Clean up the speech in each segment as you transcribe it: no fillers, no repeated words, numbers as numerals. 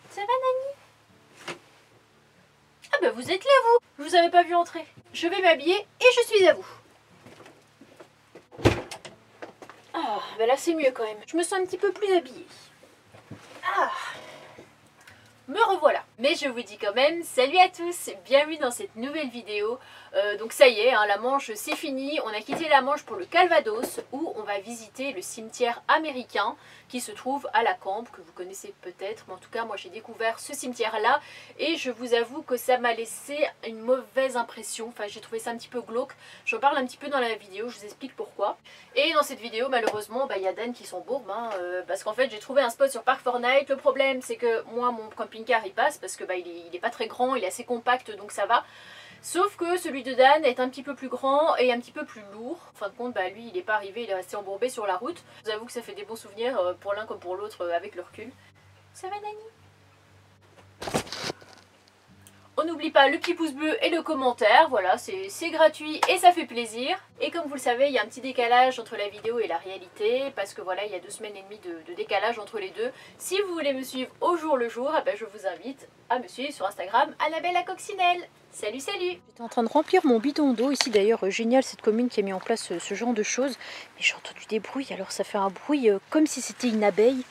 Ça va, Nani? Ah bah vous êtes là, vous. Je vous avais pas vu entrer. Je vais m'habiller et je suis à vous. Ah, bah là c'est mieux quand même. Je me sens un petit peu plus habillée. Ah, me revoilà. Mais je vous dis quand même, salut à tous, bienvenue dans cette nouvelle vidéo. Donc ça y est, hein, la Manche c'est fini. On a quitté la Manche pour le Calvados où on va visiter le cimetière américain qui se trouve à la Cambre, que vous connaissez peut-être. Mais en tout cas, moi j'ai découvert ce cimetière-là et je vous avoue que ça m'a laissé une mauvaise impression. Enfin, j'ai trouvé ça un petit peu glauque. J'en parle un petit peu dans la vidéo, je vous explique pourquoi. Et dans cette vidéo, malheureusement, il y a Dan qui s'embourbe, hein, parce qu'en fait j'ai trouvé un spot sur Park4Night. Le problème c'est que moi mon camping-car il passe parce que il est pas très grand, il est assez compact donc ça va. Sauf que celui de Dan est un petit peu plus grand et un petit peu plus lourd. En fin de compte, lui il n'est pas arrivé, il est resté embourbé sur la route. Je vous avoue que ça fait des bons souvenirs pour l'un comme pour l'autre avec le recul. Ça va, Nani? On n'oublie pas le petit pouce bleu et le commentaire, voilà, c'est gratuit et ça fait plaisir. Et comme vous le savez, il y a un petit décalage entre la vidéo et la réalité, parce que voilà, il y a 2 semaines et demie de décalage entre les deux. Si vous voulez me suivre au jour le jour, je vous invite à me suivre sur Instagram, Annabelle la Coccinelle. Salut, salut! J'étais en train de remplir mon bidon d'eau ici, d'ailleurs, génial cette commune qui a mis en place ce genre de choses. Mais j'ai entendu des bruits, alors ça fait un bruit comme si c'était une abeille.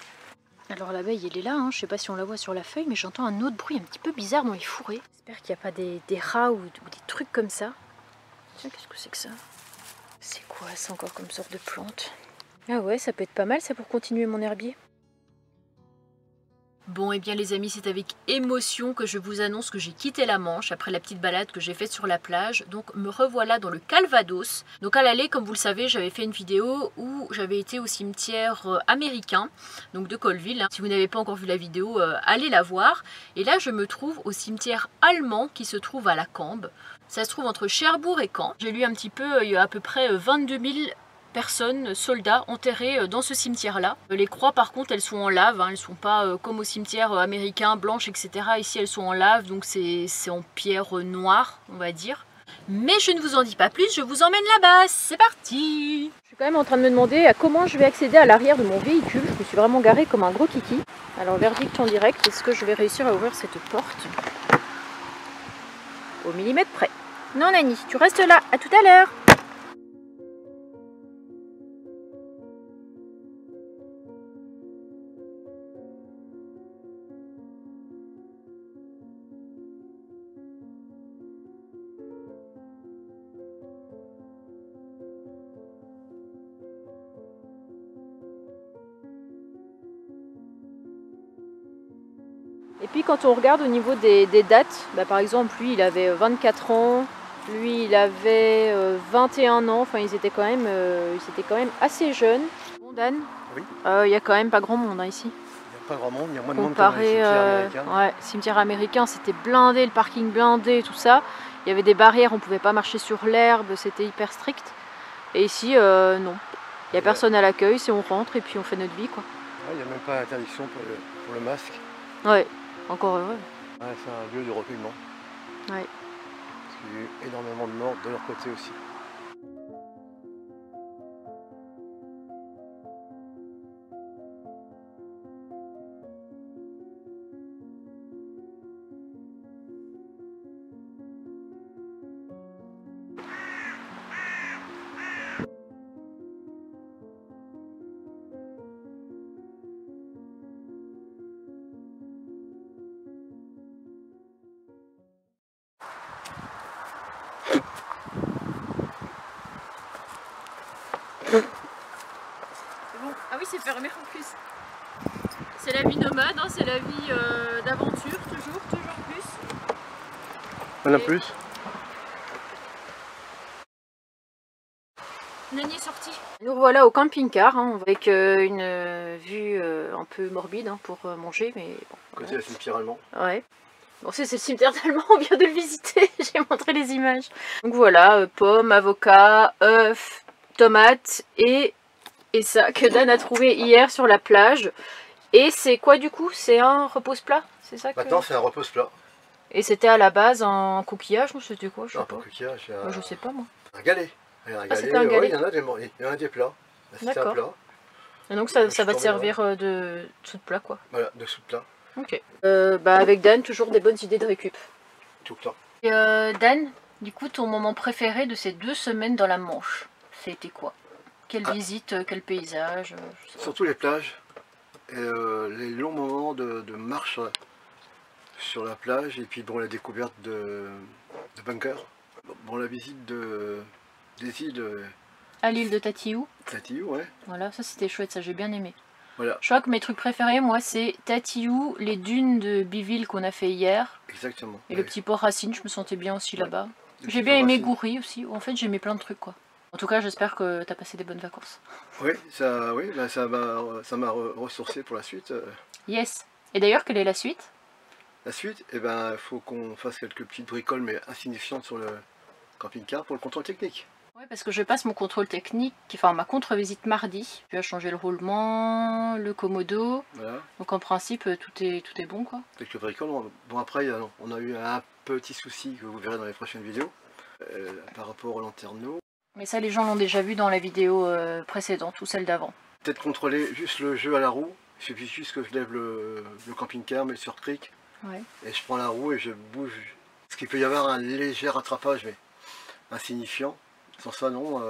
Alors l'abeille elle est là, hein. Je sais pas si on la voit sur la feuille, mais j'entends un autre bruit un petit peu bizarre dans les fourrés. J'espère qu'il n'y a pas des rats ou des trucs comme ça. Tiens, qu'est-ce que c'est que ça? C'est quoi ça encore comme sorte de plante? Ah ouais, ça peut être pas mal ça pour continuer mon herbier. Bon, et bien les amis, c'est avec émotion que je vous annonce que j'ai quitté la Manche après la petite balade que j'ai faite sur la plage. Donc me revoilà dans le Calvados. Donc à l'aller, comme vous le savez, j'avais fait une vidéo où j'avais été au cimetière américain, donc de Colville. Hein. Si vous n'avez pas encore vu la vidéo, allez la voir. Et là, je me trouve au cimetière allemand qui se trouve à la Cambre. Ça se trouve entre Cherbourg et Caen. J'ai lu un petit peu, il y a à peu près 22 000 personnes, soldats enterrés dans ce cimetière-là. Les croix par contre elles sont en lave, hein, elles sont pas comme au cimetière américain, blanches, etc. Ici elles sont en lave, donc c'est en pierre noire, on va dire. Mais je ne vous en dis pas plus, je vous emmène là-bas, c'est parti! Je suis quand même en train de me demander à comment je vais accéder à l'arrière de mon véhicule. Je me suis vraiment garée comme un gros kiki. Alors verdict en direct, est-ce que je vais réussir à ouvrir cette porte? Au millimètre près. Non Nani, tu restes là, à tout à l'heure! Et puis quand on regarde au niveau des dates, par exemple lui il avait 24 ans, lui il avait 21 ans, enfin ils étaient quand même assez jeunes. Bon Dan, oui. Il y a quand même pas grand monde hein, ici. Il n'y a pas grand monde, il y a moins de monde que dans le cimetière américain. Ouais, cimetière américain c'était blindé, le parking blindé, tout ça. Il y avait des barrières, on pouvait pas marcher sur l'herbe, c'était hyper strict. Et ici non, il n'y a personne à l'accueil, c'est on rentre et puis on fait notre vie quoi. Il n'y a même pas d'interdiction pour le masque. Ouais. Encore heureux. Ouais, c'est un lieu de recueillement. Ouais. Parce qu'il y a eu énormément de morts de leur côté aussi. Bon. Ah oui, c'est fermé en plus. C'est la vie nomade, hein, c'est la vie d'aventure, toujours plus. Voilà plus. Nani est sortie. Nous voilà au camping-car, hein, avec une vue un peu morbide hein, pour manger, mais bon. Côté Voilà. la cimetière allemand. Ouais. Bon, c'est le cimetière d'Allemand, on vient de le visiter, j'ai montré les images. Donc voilà, pommes, avocats, œufs, tomates et ça que Dan a trouvé hier sur la plage. Et c'est quoi du coup? C'est un repose-plat? C'est ça que... Maintenant c'est un repose-plat. Et c'était à la base un coquillage ou c'était quoi? Je sais Non, pas. pas coquillage, Moi, je sais pas moi. un galet. Un galet, c'était un galet. il y en a des plats. C'était un D'accord. plat. Et donc ça Je va te tombais servir de sous de plat quoi. Voilà, dessous de plat, Ok. Bah avec Dan, toujours des bonnes idées de récup. tout le temps. Et Dan, du coup ton moment préféré de ces 2 semaines dans la Manche, c'était quoi? Quelle visite, quel paysage je sais pas. Surtout les plages et les longs moments de marche sur la plage et puis bon, la découverte de bunkers. Bon, la visite des îles À l'île de Tatiou. Tatiou, ouais. Voilà, ça c'était chouette, ça j'ai bien aimé. Voilà, Je crois que mes trucs préférés, moi, c'est Tatiou, les dunes de Biville qu'on a fait hier, exactement. et le petit port Racine, je me sentais bien aussi là-bas. Le J'ai petit bien port aimé Racine. Goury aussi, en fait j'ai aimé plein de trucs quoi. En tout cas, j'espère que t'as passé des bonnes vacances. Oui, bah, ça m'a ressourcé pour la suite. Yes. Et d'ailleurs, quelle est la suite? La suite, eh ben, il faut qu'on fasse quelques petites bricoles mais insignifiantes sur le camping-car pour le contrôle technique. Ouais, parce que je passe mon contrôle technique, enfin ma contre-visite mardi. Tu as changé le roulement, le commodo. Voilà, Donc en principe, tout est bon quoi. quelques bricoles. Bon, après, on a eu un petit souci que vous verrez dans les prochaines vidéos par rapport aux lanterneaux. Mais ça, les gens l'ont déjà vu dans la vidéo précédente ou celle d'avant. Peut-être contrôler juste le jeu à la roue. Il suffit juste que je lève le camping-car, mais sur cric, Ouais. et je prends la roue et je bouge. Parce qu'il peut y avoir un léger rattrapage, mais insignifiant. Sans ça, non,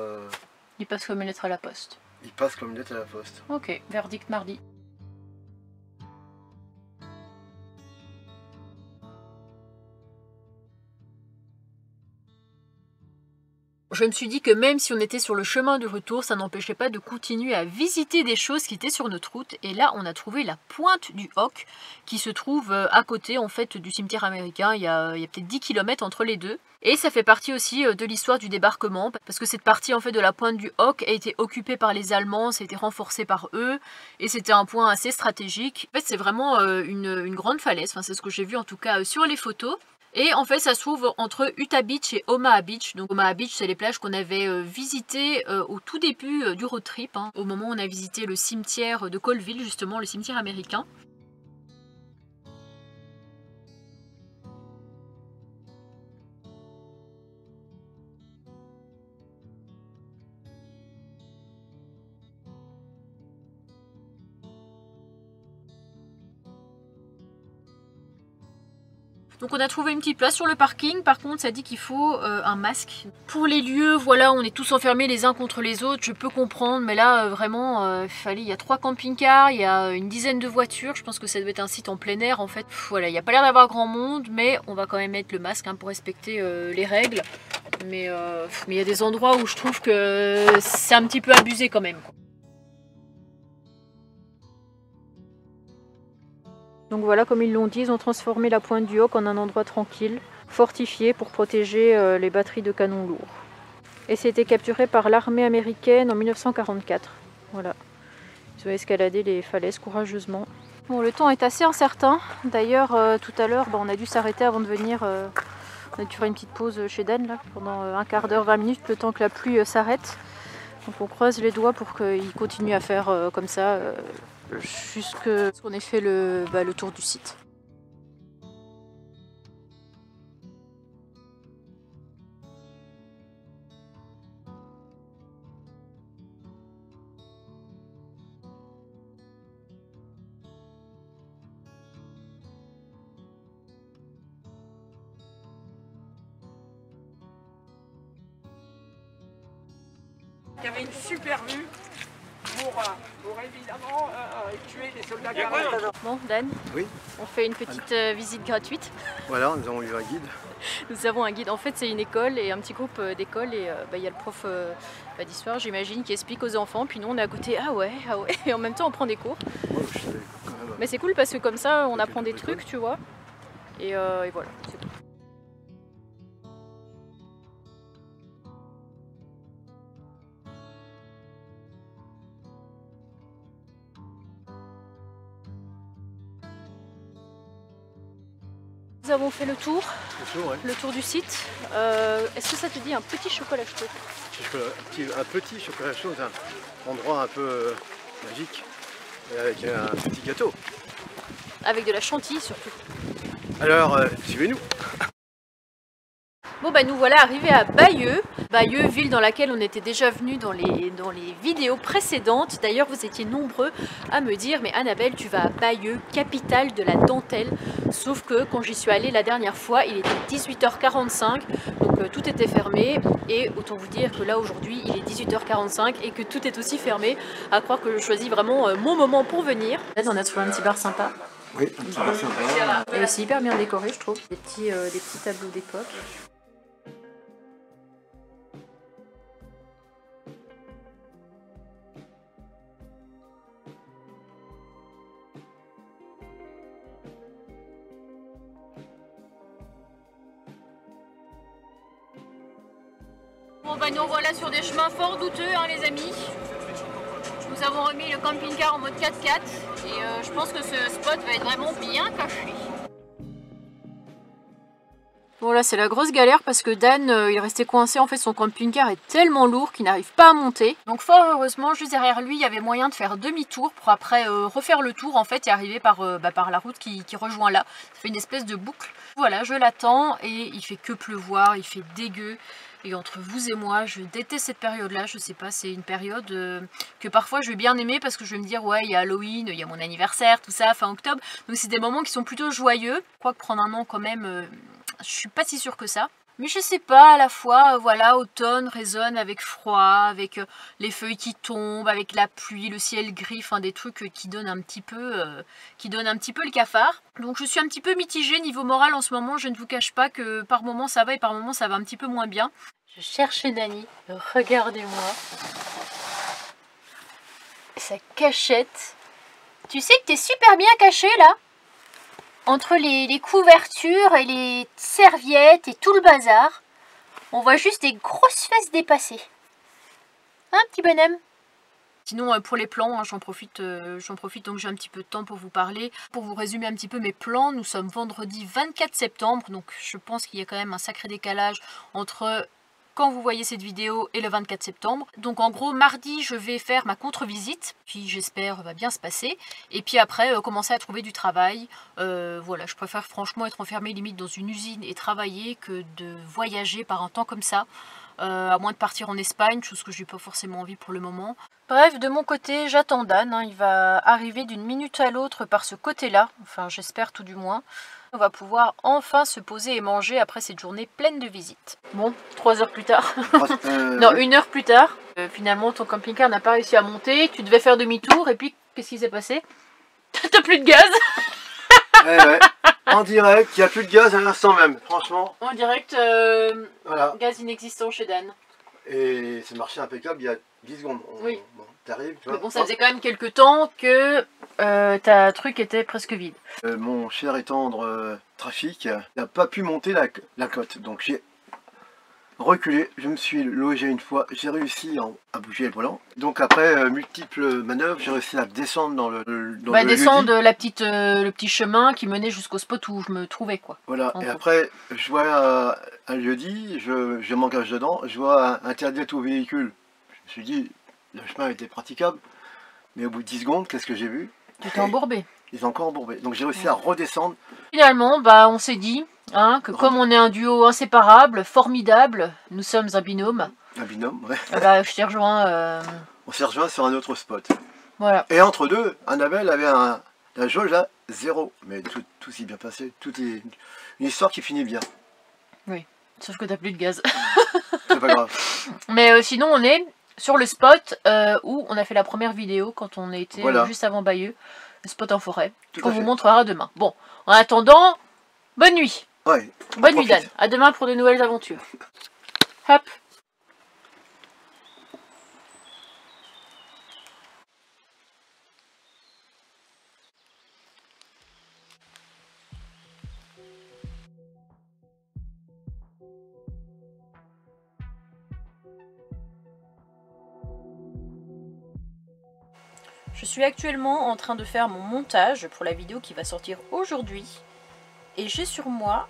Il passe comme une lettre à la poste. il passe comme une lettre à la poste. Ok, verdict mardi. Je me suis dit que même si on était sur le chemin du retour, ça n'empêchait pas de continuer à visiter des choses qui étaient sur notre route. Et là, on a trouvé la pointe du Hoc, qui se trouve à côté en fait du cimetière américain. Il y a peut-être 10 km entre les deux. Et ça fait partie aussi de l'histoire du débarquement, parce que cette partie en fait de la pointe du Hoc a été occupée par les Allemands, ça a été renforcé par eux, et c'était un point assez stratégique. En fait, c'est vraiment une grande falaise, enfin, c'est ce que j'ai vu en tout cas sur les photos. Et en fait, ça se trouve entre Utah Beach et Omaha Beach. Donc Omaha Beach, c'est les plages qu'on avait visitées au tout début du road trip, hein, au moment où on a visité le cimetière de Colville, justement, le cimetière américain. Donc on a trouvé une petite place sur le parking, par contre ça dit qu'il faut un masque. Pour les lieux, voilà, on est tous enfermés les uns contre les autres, je peux comprendre, mais là vraiment, il y a 3 camping-cars, il y a une dizaine de voitures, je pense que ça doit être un site en plein air en fait. Voilà, il n'y a pas l'air d'avoir grand monde, mais on va quand même mettre le masque hein, pour respecter les règles. Mais il y a des endroits où je trouve que c'est un petit peu abusé quand même. Donc voilà, comme ils l'ont dit, ils ont transformé la pointe du Hoc en un endroit tranquille, fortifié pour protéger les batteries de canons lourds. Et c'était capturé par l'armée américaine en 1944. Voilà, ils ont escaladé les falaises courageusement. Bon, le temps est assez incertain. D'ailleurs, tout à l'heure, on a dû s'arrêter avant de venir. On a dû faire une petite pause chez Dan là, pendant un quart d'heure, 20 minutes, le temps que la pluie s'arrête. Donc on croise les doigts pour qu'il continue à faire comme ça. Jusqu'à ce qu'on ait fait le tour du site. Il y avait une super vue pour évidemment tuer les soldats canadiens. Bon, Dan, Oui, on fait une petite visite gratuite. voilà, nous avons eu un guide. Nous avons un guide. En fait, c'est une école et un petit groupe d'école. Et il y a le prof d'histoire, j'imagine, qui explique aux enfants. Puis nous, on est à côté. Ah ouais. Et en même temps, on prend des cours. Ouais, je savais quand même. Mais c'est cool parce que comme ça, on Ok, apprend des d'accord. trucs, tu vois. Et voilà, c'est tout. Nous avons fait le tour du site. Est-ce que ça te dit un petit chocolat chaud? Un petit chocolat chaud, un endroit un peu magique, et avec un petit gâteau. Avec de la chantilly surtout. Alors, suivez-nous. Bon bah nous voilà arrivés à Bayeux. Bayeux, ville dans laquelle on était déjà venu dans les vidéos précédentes. D'ailleurs vous étiez nombreux à me dire mais Annabelle tu vas à Bayeux, capitale de la dentelle. Sauf que quand j'y suis allée la dernière fois il était 18h45 donc tout était fermé. Et autant vous dire que là aujourd'hui il est 18h45 et que tout est aussi fermé. À croire que je choisis vraiment mon moment pour venir. Là on a trouvé un petit bar sympa. Oui, un petit peu sympa. Et c'est hyper bien décoré je trouve. Des petits tableaux d'époque. Bon bah nous voilà sur des chemins fort douteux hein, les amis. Nous avons remis le camping-car en mode 4x4 et je pense que ce spot va être vraiment bien caché. Bon là c'est la grosse galère parce que Dan il est resté coincé, en fait son camping-car est tellement lourd qu'il n'arrive pas à monter. Donc fort heureusement juste derrière lui il y avait moyen de faire demi-tour pour après refaire le tour en fait et arriver par la route qui rejoint là. Ça fait une espèce de boucle. Voilà je l'attends et il fait que pleuvoir, il fait dégueu. Et entre vous et moi, je déteste cette période-là, je sais pas, c'est une période que parfois je vais bien aimer parce que je vais me dire ouais, il y a Halloween, il y a mon anniversaire, tout ça, fin octobre. Donc c'est des moments qui sont plutôt joyeux, quoique prendre un an quand même, je suis pas si sûre que ça. Mais je sais pas, à la fois, voilà, automne résonne avec froid, avec les feuilles qui tombent, avec la pluie, le ciel gris, enfin des trucs qui donnent un petit peu le cafard. Donc je suis un petit peu mitigée niveau moral en ce moment, je ne vous cache pas que par moments ça va et par moments ça va un petit peu moins bien. Je cherchais Dani, regardez-moi. Sa cachette. Tu sais que t'es super bien caché là. Entre les couvertures et les serviettes et tout le bazar, on voit juste des grosses fesses dépassées. Hein, petit bonhomme? Sinon, pour les plans, hein, j'en profite donc j'ai un petit peu de temps pour vous parler. Pour vous résumer un petit peu mes plans, nous sommes vendredi 24 septembre, donc je pense qu'il y a quand même un sacré décalage entre quand vous voyez cette vidéo et le 24 septembre. Donc en gros, mardi, je vais faire ma contre-visite, qui j'espère va bien se passer. Et puis après, commencer à trouver du travail. Voilà, je préfère franchement être enfermée limite dans une usine et travailler que de voyager par un temps comme ça. À moins de partir en Espagne, chose que je n'ai pas forcément envie pour le moment. Bref, de mon côté, j'attends Dan, hein, il va arriver d'une minute à l'autre par ce côté-là, enfin j'espère tout du moins. On va pouvoir enfin se poser et manger après cette journée pleine de visites. Bon, 3 heures plus tard, non, 1 heure plus tard, finalement ton camping-car n'a pas réussi à monter, tu devais faire demi-tour et puis qu'est-ce qui s'est passé? T'as plus de gaz. Ouais. En direct, il n'y a plus de gaz à l'instant même, franchement. En direct, voilà. Gaz inexistant chez Dan. Et c'est marché impeccable il y a 10 secondes. Oui. Bon, t'arrives, tu vois. Mais bon, ça faisait quand même quelques temps que ta truc était presque vide. Mon cher et tendre trafic n'a pas pu monter la côte. Donc j'ai reculé, je me suis logé une fois, j'ai réussi à bouger le volant. Donc après multiples manœuvres, j'ai réussi à descendre dans le descendre le petit chemin qui menait jusqu'au spot où je me trouvais quoi. Voilà, et après je vois un lieu-dit, je m'engage dedans, je vois interdit aux véhicules. Je me suis dit, le chemin était praticable, mais au bout de 10 secondes, qu'est-ce que j'ai vu? Tu t'es embourbé. Ils ont encore embourbé, donc j'ai réussi à redescendre. Finalement, bah on s'est dit que comme on est un duo inséparable, formidable, nous sommes un binôme. Un binôme, ouais. Bah je t'ai rejoint. On s'est rejoint sur un autre spot. Voilà. Et entre deux, Annabelle avait la jauge à 0. Mais tout s'est bien passé. Tout est une histoire qui finit bien. Oui, sauf que t'as plus de gaz. C'est pas grave. Mais sinon, on est sur le spot où on a fait la première vidéo quand on était juste avant Bayeux. Le spot en forêt. Qu'on vous montrera demain. Bon, en attendant, bonne nuit. Ouais. Bonne nuit Dan. À demain pour de nouvelles aventures. Hop. Je suis actuellement en train de faire mon montage pour la vidéo qui va sortir aujourd'hui. Et j'ai sur moi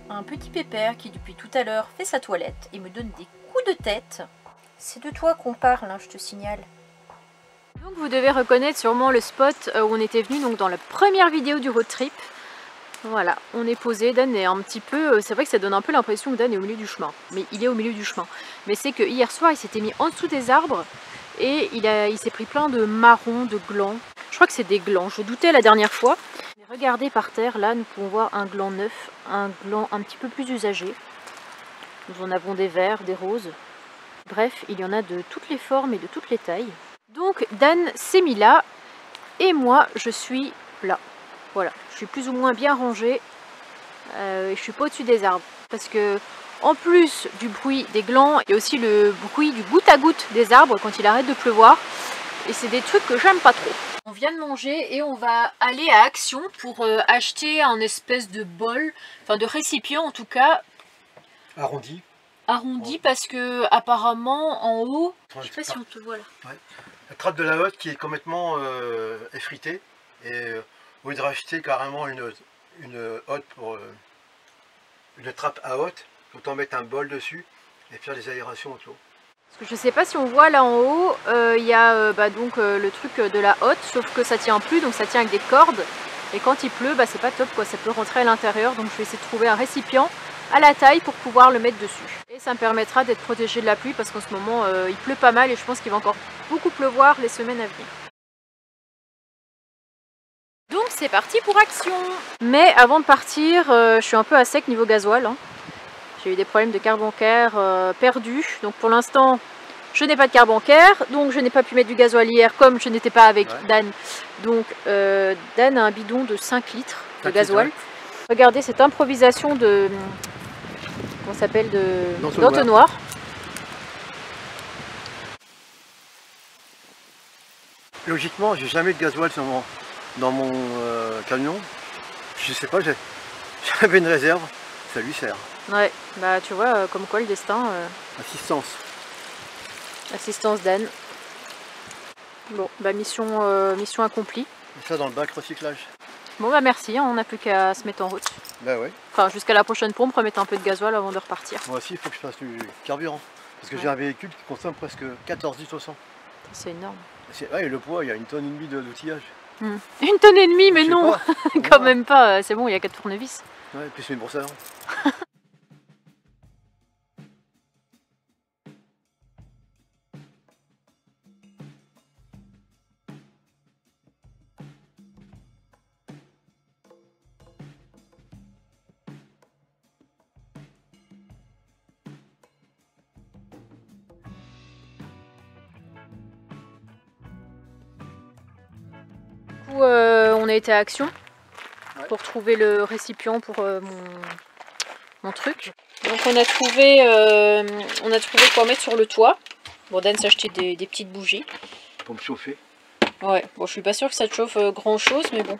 un petit pépère qui depuis tout à l'heure fait sa toilette et me donne des coups de tête. C'est de toi qu'on parle, hein, je te signale. Donc vous devez reconnaître sûrement le spot où on était venu, donc dans la première vidéo du road trip. Voilà, on est posé, Dan est un petit peu... C'est vrai que ça donne un peu l'impression que Dan est au milieu du chemin. Mais il est au milieu du chemin. Mais c'est que hier soir, il s'était mis en dessous des arbres et il s'est pris plein de marrons, de glands. Je crois que c'est des glands, je doutais la dernière fois. Mais regardez par terre, là nous pouvons voir un gland neuf, un gland un petit peu plus usagé. Nous en avons des verts, des roses. Bref, il y en a de toutes les formes et de toutes les tailles. Donc Dan s'est mis là et moi je suis là. Voilà, je suis plus ou moins bien rangée. Je suis pas au-dessus des arbres. Parce que en plus du bruit des glands, il y a aussi le bruit du goutte à goutte des arbres quand il arrête de pleuvoir. Et c'est des trucs que j'aime pas trop. On vient de manger et on va aller à Action pour acheter un espèce de bol, enfin de récipient en tout cas. Arrondi. Arrondi parce que apparemment en haut, je sais pas si on te voit là. Ouais. La trappe de la hotte qui est complètement effritée et on voudrait acheter carrément une hotte pour une trappe à hotte, autant mettre un bol dessus et faire des aérations autour. Parce que je sais pas si on voit là en haut, il y a donc le truc de la hotte, sauf que ça tient plus, donc ça tient avec des cordes. Et quand il pleut, bah, c'est pas top quoi, ça peut rentrer à l'intérieur, donc je vais essayer de trouver un récipient à la taille pour pouvoir le mettre dessus. Et ça me permettra d'être protégé de la pluie parce qu'en ce moment il pleut pas mal et je pense qu'il va encore beaucoup pleuvoir les semaines à venir. Donc c'est parti pour Action. Mais avant de partir, je suis un peu à sec niveau gasoil. Hein. J'ai eu des problèmes de carte bancaire perdus. Donc pour l'instant, je n'ai pas de carte bancaire. Donc je n'ai pas pu mettre du gasoil hier comme je n'étais pas avec Dan. Donc Dan a un bidon de 5 litres de gasoil. Regardez cette improvisation de... Comment ça s'appelle, d'entonnoir. Logiquement, j'ai jamais de gasoil dans mon camion. Je sais pas, j'avais une réserve, ça lui sert. Ouais, bah tu vois, comme quoi le destin... Assistance. Assistance Dan. Bon, bah mission accomplie. Et ça dans le bac recyclage. Bon bah merci, hein, on n'a plus qu'à se mettre en route. Bah ouais. Enfin jusqu'à la prochaine pompe, remettre un peu de gasoil avant de repartir. Moi aussi il faut que je fasse du carburant. Parce que j'ai un véhicule qui consomme presque 14 litres au 100. C'est énorme. Ouais, et le poids, il y a 1,5 tonne d'outillage. 1,5 tonne, mais non. Quand même pas, c'est bon, il y a 4 tournevis. Ouais, plus mes brossards. On a été à Action pour trouver le récipient pour mon truc. Donc on a trouvé quoi mettre sur le toit. Bon, Dan s'est acheté des petites bougies. Pour me chauffer. Ouais, bon je suis pas sûre que ça te chauffe grand chose, mais bon.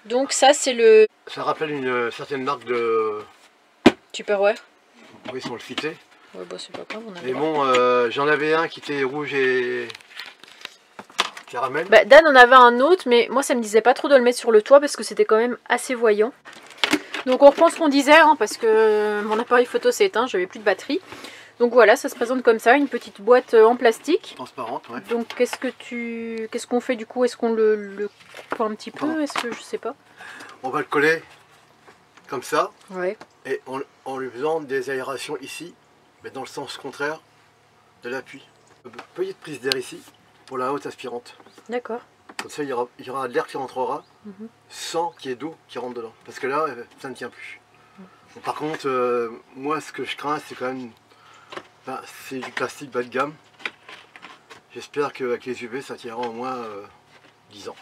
Donc ça c'est le... Ça rappelle une certaine marque de... Tupperware. Oui, ils sont le fité. Ouais, bah c'est pas grave, on a... Mais bon, j'en avais un qui était rouge et... caramel. Bah, Dan en avait un autre, mais moi ça me disait pas trop de le mettre sur le toit parce que c'était quand même assez voyant. Donc on reprend ce qu'on disait, hein, parce que mon appareil photo s'est éteint, j'avais plus de batterie. Donc voilà, ça se présente comme ça, une petite boîte en plastique. Transparente, ouais. Donc qu'est-ce qu'on fait du coup? Est-ce qu'on le coupe un petit peu? Est-ce que je sais pas. On va le coller comme ça. Ouais. Et en lui faisant des aérations ici, mais dans le sens contraire de l'appui. Petite prise d'air ici pour la haute aspirante. D'accord. Comme ça, il y aura de l'air qui rentrera sans qu'il y ait d'eau qui rentre dedans. Parce que là, ça ne tient plus. Bon, par contre, moi, ce que je crains, c'est quand même... Ben, c'est du plastique bas de gamme. J'espère qu'avec les UV, ça tiendra au moins 10 ans.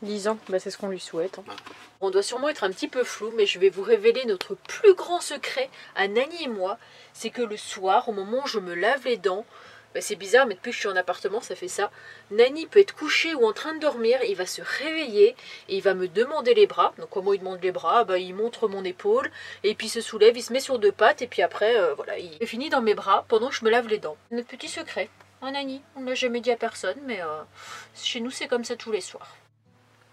10 ans, bah, c'est ce qu'on lui souhaite. Hein. Ouais. On doit sûrement être un petit peu flou, mais je vais vous révéler notre plus grand secret à Nani et moi. C'est que le soir, au moment où je me lave les dents, bah, c'est bizarre, mais depuis que je suis en appartement, ça fait ça. Nani peut être couché ou en train de dormir, il va se réveiller et il va me demander les bras. Donc comment il demande les bras? Bah, il montre mon épaule et puis il se soulève, il se met sur deux pattes et puis après, voilà, il est fini dans mes bras pendant que je me lave les dents. Notre petit secret, hein, Nani, on ne l'a jamais dit à personne, mais chez nous c'est comme ça tous les soirs.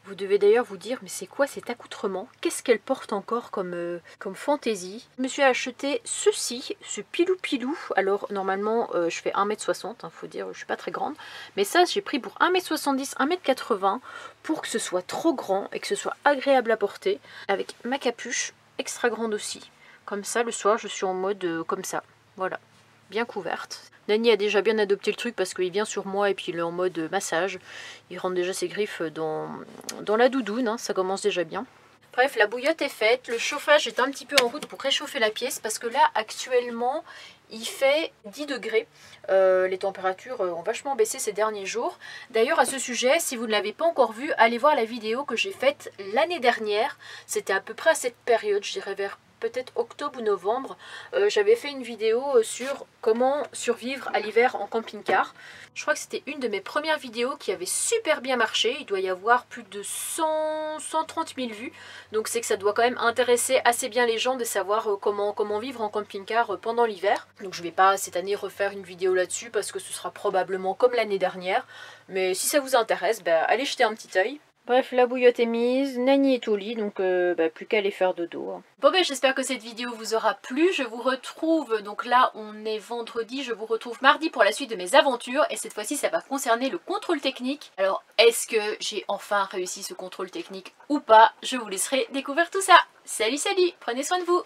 Vous devez d'ailleurs vous dire, mais c'est quoi cet accoutrement? Qu'est-ce qu'elle porte encore comme fantaisie? Je me suis acheté ceci, ce pilou-pilou. Alors normalement je fais 1m60, hein, faut dire, je suis pas très grande. Mais ça j'ai pris pour 1m70, 1m80 pour que ce soit trop grand et que ce soit agréable à porter. Avec ma capuche extra grande aussi. Comme ça le soir je suis en mode comme ça, voilà, bien couverte. Nani a déjà bien adopté le truc parce qu'il vient sur moi et puis il est en mode massage. Il rentre déjà ses griffes dans la doudoune, hein, ça commence déjà bien. Bref, la bouillotte est faite, le chauffage est un petit peu en route pour réchauffer la pièce parce que là actuellement il fait 10 degrés. Les températures ont vachement baissé ces derniers jours. D'ailleurs à ce sujet, si vous ne l'avez pas encore vu, allez voir la vidéo que j'ai faite l'année dernière. C'était à peu près à cette période, je dirais vers peut-être octobre ou novembre, j'avais fait une vidéo sur comment survivre à l'hiver en camping-car. Je crois que c'était une de mes premières vidéos qui avait super bien marché. Il doit y avoir plus de 130 000 vues. Donc c'est que ça doit quand même intéresser assez bien les gens de savoir comment vivre en camping-car pendant l'hiver. Donc je ne vais pas cette année refaire une vidéo là-dessus parce que ce sera probablement comme l'année dernière. Mais si ça vous intéresse, allez jeter un petit œil. Bref, la bouillotte est mise, Nani est au lit, donc plus qu'à aller faire dodo. Hein. Bon j'espère que cette vidéo vous aura plu. Je vous retrouve, donc là on est vendredi, je vous retrouve mardi pour la suite de mes aventures. Et cette fois-ci ça va concerner le contrôle technique. Alors est-ce que j'ai enfin réussi ce contrôle technique ou pas? Je vous laisserai découvrir tout ça. Salut, prenez soin de vous.